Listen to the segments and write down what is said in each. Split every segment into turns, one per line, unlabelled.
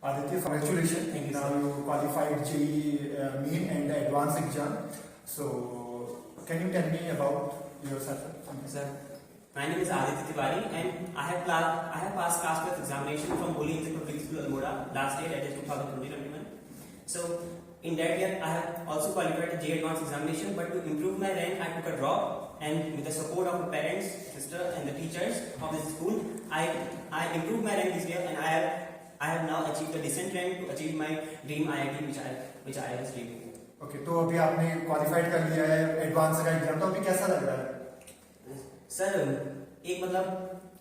Aditya, congratulations.
Thank you,
Now
sir.
you qualified JEE main and the advanced exam. So, can you tell me about yourself?
Sir, my name is Aditya Tiwari and I have passed class 12th examination from Holy Angel Public School Almora last year, that is 2021. So, in that year I have also qualified the JEE advanced examination, but to improve my rank I took a drop, and with the support of my parents, sister and the teachers of this school, I improved my rank this year, and I have now achieved a decent rank to achieve my dream IIT which I was dreaming.
Okay, तो अभी आपने qualified कर लिया है advance का exam, तो अभी कैसा लग रहा है?
सर, एक मतलब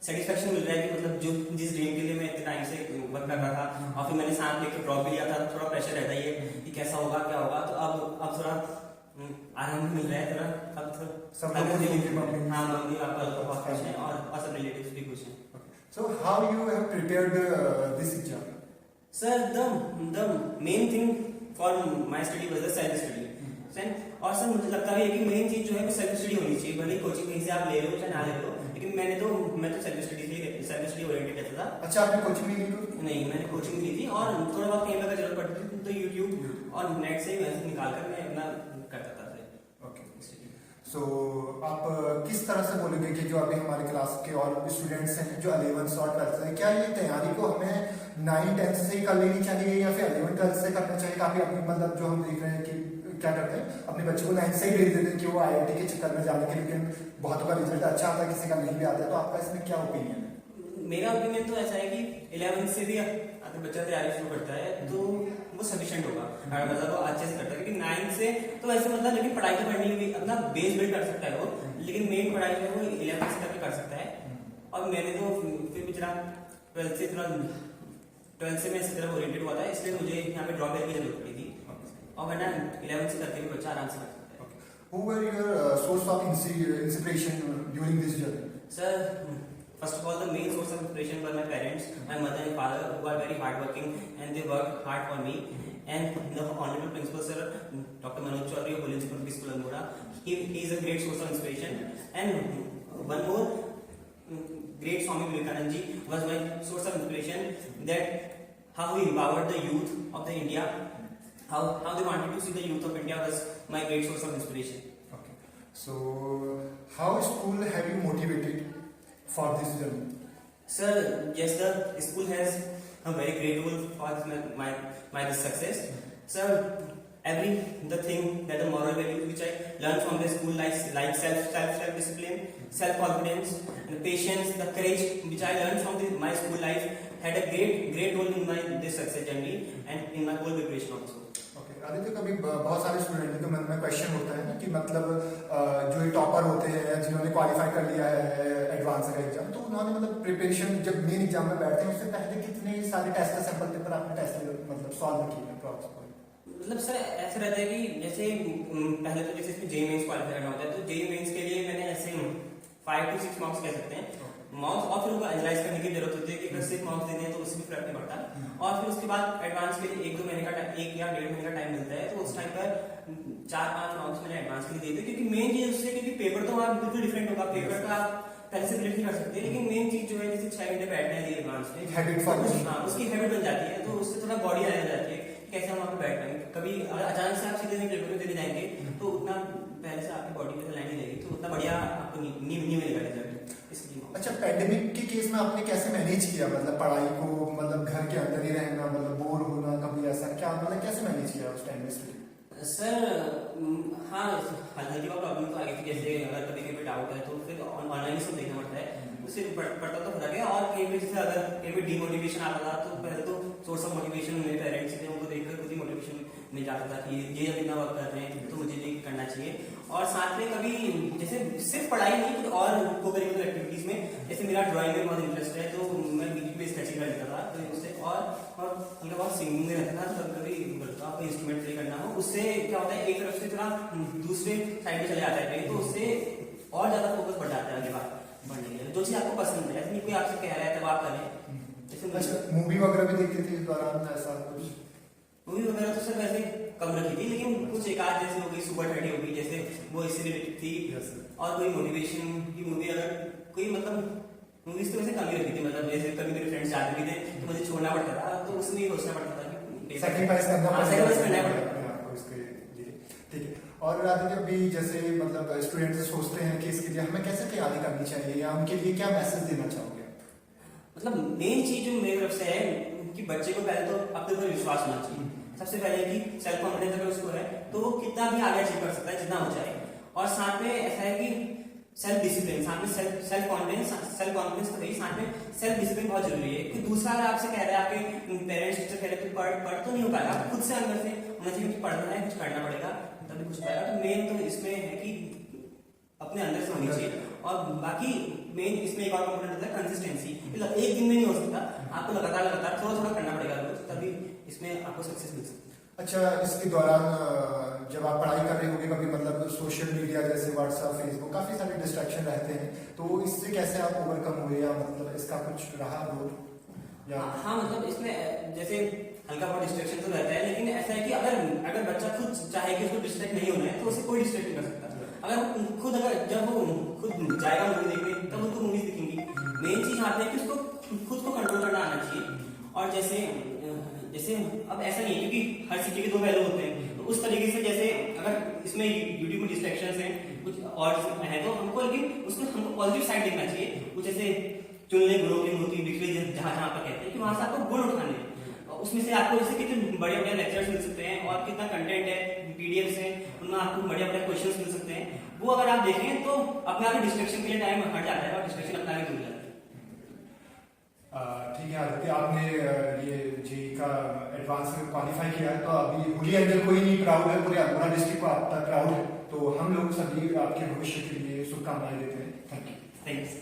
सेटिस्फेक्शन मिल रहा है कि मतलब जो जिस ड्रीम के लिए मैं इतने टाइम से वर्क कर रहा था और फिर मैंने साथ लेके ड्रॉप भी लिया था, तो थोड़ा प्रेशर रहता ही है कि कैसा होगा क्या होगा, तो अब थोड़ा आराम मिल रहा है थोड़ा। अब तो
सब लोग
हाँ, मम्मी पापा बहुत खुश हैं और सब रिलेटिव्स भी खुश हैं।
So how you have prepared this exam?
Sir, the main thing for my study was the self study. और सर मुझे लगता है कि मेन चीज जो है वो सेल्फ स्टडी होनी चाहिए, भले कोचिंग कहीं से आप ले रहे हो चाहे ना ले रहे हो, लेकिन मैं तो सेल्फ स्टडी ओरिएंटेड रहता था।
अच्छा, आपने कोचिंग नहीं ली?
नहीं, मैंने कोचिंग ली थी और थोड़ा बहुत कहीं अगर जरूरत पड़ती थी तो यूट्यूब और नेट से वैसे निकाल कर मैं अपना करता था।
सो आप किस तरह से बोलोगे कि जो अभी हमारे क्लास के और स्टूडेंट्स हैं जो 11th और 12th हैं, क्या ये तैयारी को हमें 9th-10th से ही कर लेनी चाहिए या फिर 11th-12th से करना चाहिए? काफी अपनी मतलब जो हम देख रहे हैं कि क्या करते हैं, अपने बच्चे को 9th से ही भेज देते हैं कि वो IIT के चक्कर में जाने के, लेकिन बहुतों का रिजल्ट अच्छा आता है, किसी का नहीं भी आता है, तो आपका इसमें क्या ओपिनियन है?
मेरा ओपिनियन तो ऐसा है कि 11th से भी अगर बच्चा तैयारी शुरू करता है तो वो सफिशिएंट होगा, मतलब वो अच्छे से करता है, लेकिन 9th से तो ऐसे मतलब, लेकिन पढ़ाई तो पढ़नी भी अपना बेस बिल्ड कर सकता है वो, लेकिन मेन पढ़ाई जो है वो 11th से करके कर सकता है। और मैंने तो फिर भी जरा 12th से मैं इस तरफ ओरिएंटेड हुआ था, इसलिए मुझे यहाँ पे ड्रॉप की जरूरत पड़ी थी, और वरना 11th से करके भी बच्चा आराम से कर सकता है।
Who were your source of inspiration during this journey?
Sir, first of all, the main source of inspiration were my parents, my mother and father, who are very hardworking and they worked hard for me. And the Honorable Principal Sir, Dr. Manoj Chaudhary of Holy Angel Public School Almora, he is a great source of inspiration. And one more, great Swami Vivekananda ji was my source of inspiration, that how he empowered the youth of the India, how they wanted to see the youth of India was my great source of inspiration.
Okay. So, how school have you motivated for this journey?
Sir, yes, the school has a very great role for my success. Sir, the thing that the moral values which I learned from the school, like self discipline, self confidence, the patience, the courage which I learned from my school life had a great role in this success journey and in my whole preparation also.
Aditya, कभी बहुत सारे student के मन में question होता है ना कि मतलब जो ये टॉपर होते हैं जिन्होंने क्वालिफाई कर लिया है एडवांस का एग्जाम, तो उन्होंने मतलब प्रिपरेशन जब मेन एग्जाम में बैठते हैं उससे पहले कितने सारे टेस्ट सैंपल पेपर आपने टेस्ट मतलब सॉल्व किए हैं?
मतलब सर ऐसा रहता है कि जैसे पहले तो जैसे इसमें जेईई मेंस क्वालिफाई करना होता है, तो जेईई मेंस के लिए मैंने ऐसे 5 to 6 मार्क्स कह सकते हैं मार्क्स, और फिर उनको एनालाइज करने की जरूरत होती है कि अगर सिर्फ मार्क्स देने हैं तो उससे भी फर्क नहीं पड़ता। और फिर उसके बाद एडवांस के लिए 1-2 महीने का 1 या 1.5 महीने का टाइम मिलता है, तो उस टाइम पर 4-5 मार्क्स मैंने एडवांस के लिए दे दिए, क्योंकि मेन चीज उससे, क्योंकि पेपर तो आप बिल्कुल डिफरेंट होगा, पेपर का आप पहले से प्रिडिक्ट नहीं कर सकते, लेकिन मेन चीज जो है जैसे 6 घंटे बैठना है एडवांस में,
हैबिट फॉर्मेशन,
हाँ उसकी हैबिट बन जाती है, तो उससे थोड़ा बॉडी आ जाती है कि कैसे हम वहाँ पे बैठ पाएंगे। कभी अचानक से आप सीधे पेपर में देने जाएंगे तो उतना पहले से आपकी बॉडी में लाइन नहीं रहेगी, तो उतना बढ़िया आपको नहीं मिलेगा रिजल्ट।
अच्छा, पेंडेमिक के केस में आपने कैसे मैनेज किया, मतलब पढ़ाई को, मतलब घर के अंदर ही रहना, मतलब बोर होना, कभी ऐसा क्या, मतलब कैसे मैनेज किया उस टाइम में?
सर हाँ, हल्की प्रॉब्लम तो आ गई थी, जैसे अगर कभी कभी डाउट है तो फिर ऑनलाइन ही सब देखना पड़ता है, उससे पढ़ता तो फटा गया। और कहीं पे जैसे अगर कहीं पे डीमोटिवेशन आता था तो पहले तो सोर्स ऑफ मोटिवेशन मेरे पेरेंट्स थे, उनको देखकर खुद ही मोटिवेशन मिल जाता था कि ये जब इतना वर्क कर रहे हैं तो मुझे ये करना चाहिए। और साथ में कभी जैसे सिर्फ पढ़ाई नहीं, कुछ और को करिकुलर एक्टिविटीज में, जैसे मेरा ड्राइंग में बहुत इंटरेस्ट है तो मैं बीच में स्केचिंग कर लेता था, तो उससे और हल्का बहुत सिंगिंग में रहता था, तो कभी बोलता कोई इंस्ट्रूमेंट प्ले करना हो, उससे क्या होता है एक तरफ से थोड़ा दूसरे साइड में चले जाता है, तो उससे और ज्यादा फोकस बढ़ जाता है आगे बात बढ़ने के लिए, जो चीज आपको पसंद है, ऐसा नहीं कोई आपसे कह रहा है तब आप करें।
जैसे मूवी वगैरह भी देखते थे इस दौरान, ऐसा कुछ?
मूवी वगैरह तो सर वैसे कम रखी थी, लेकिन कुछ एक आध जैसे हो गई सुपर 30 हो गई, जैसे वो इससे रिलेटेड थी, और कोई मोटिवेशन की मूवी अगर कोई मतलब मूवीज तो वैसे कम ही रखी थी, मतलब जैसे कभी मेरे फ्रेंड्स जाते भी थे तो मुझे छोड़ना पड़ता था, तो उसमें ही सोचना पड़ता था कि
सैक्रिफाइस करना
हाँ, sacrifice करना पड़ता
अपने आप को इसके लिए। ठीक है। और आदित्य, अभी जैसे मतलब स्टूडेंट्स सोचते हैं कि इसके लिए हमें कैसे तैयारी करनी चाहिए या उनके लिए क्या मैसेज देना चाहोगे?
मतलब मेन चीज जो मेरी तरफ से है कि बच्चे को पहले तो अपने ऊपर विश्वास होना चाहिए। सबसे पहले कि सेल्फ कॉन्फिडेंस अगर उसको है तो वो कितना भी आगे अचीव कर सकता है, जितना हो जाए। और साथ में ऐसा है कि सेल्फ डिसिप्लिन, साथ में सेल्फ कॉन्फिडेंस तो नहीं, साथ में सेल्फ डिसिप्लिन बहुत जरूरी है। कि दूसरा अगर आपसे कह रहा है, आपके पेरेंट्स टीचर कह रहे हैं पढ़ तो नहीं हो पाएगा, खुद से अंदर से होना चाहिए कि पढ़ना है, कुछ करना पड़ेगा तभी कुछ पाएगा। तो मेन तो इसमें है कि अपने अंदर से होनी चाहिए। और बाकी मेन इसमें एक और कंपोनेंट होता है कंसिस्टेंसी। मतलब एक दिन में नहीं हो सकता, आपको लगातार थोड़ा थोड़ा करना पड़ेगा रोज, तभी इसमें आपको सक्सेस मिल सकती है।
अच्छा, इसके दौरान जब आप पढ़ाई कर रहे होंगे, कभी मतलब सोशल मीडिया जैसे व्हाट्सएप, फेसबुक, काफी सारे डिस्ट्रैक्शन रहते हैं, तो इससे कैसे आप ओवरकम हुए या मतलब इसका कुछ रहा रोल? या
हाँ, मतलब इसमें जैसे हल्का बहुत डिस्ट्रैक्शन तो रहता है, लेकिन ऐसा है कि अगर बच्चा खुद चाहे कि उसको डिस्ट्रैक्ट नहीं होना है तो उसे कोई डिस्ट्रैक्ट नहीं कर सकता। अगर जब वो खुद जाएगा मूवी देखने तब उसको मूवीज दिखेंगी। मेन चीज आती है कि उसको खुद को कंट्रोल करना आना चाहिए। और जैसे अब ऐसा नहीं है क्योंकि हर सिक्के के दो पहलू होते हैं, तो उस तरीके से जैसे अगर इसमें यूट्यूब में डिस्ट्रैक्शंस हैं कुछ और है तो हमको पॉजिटिव साइड देखना चाहिए। कुछ ऐसे चुनने गुणों की मूर्ति बिखरी जहाँ जहाँ पर कहते हैं कि वहां से आपको गुण उठाने हैं। उसमें से आपको जैसे कितने बड़े बड़े लेक्चर्स मिल सकते हैं और कितना कंटेंट है, पीडीएफ है, उनमें आपको बड़े बड़े क्वेश्चंस मिल सकते हैं। वो अगर आप देखें तो अपने आप डिस्ट्रैक्शन के लिए टाइम हट जाता है और डिस्ट्रैक्शन अपना भी दूर जाता है।
ठीक है आदित्य, आपने ये जी का एडवांस में क्वालिफाई किया है, तो अभी होली अंदर कोई नहीं प्राउड है, पूरा डिस्ट्रिक्ट को आप प्राउड है, तो हम लोग सभी आपके भविष्य के लिए शुभकामनाएं देते हैं। Thank you.
थैंक्स।